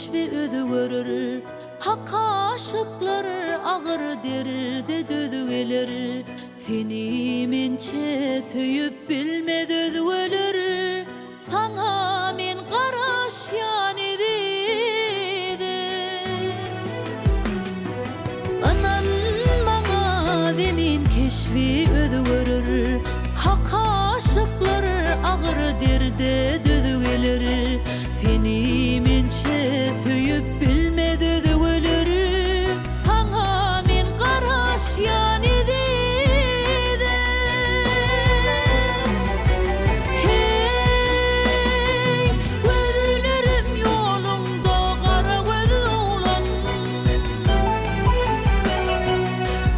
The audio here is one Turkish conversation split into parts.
keşfi özü görür. Hak aşıklar ağır derde dözü gelir. Seni mençe söyüp bilmez özü ölür. Sana men garaş yani dedi. Anan bana demin keşfi özü görür. Hak aşıklar ağır derde dözü gelir. Seni mençe söyüp bilmez özü ölür. Sana men garaş yani dedi. Hey, gözlerim yolumda kara göz olan.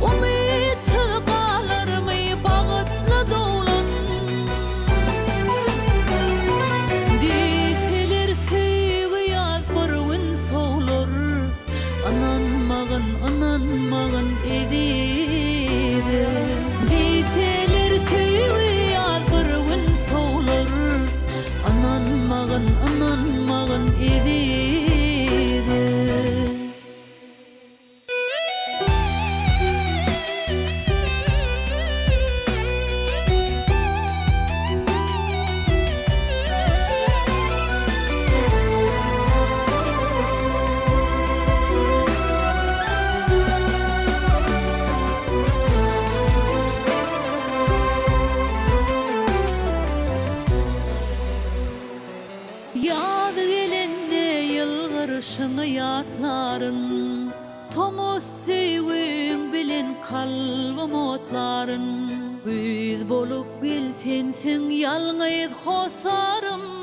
Ümitsiz kalır mı bağıtlı dolan. Deseler sevgi yalt bir gün soğlar. Ananmağın edidi. Deseler sevgi yalt bir gün soğlar. Ananmağın edidi. Yad gelende yılgırışını yatların. Tomuz sevgin bilen kalbim otların. Güz bolup bilsen sen yalnız hosarım.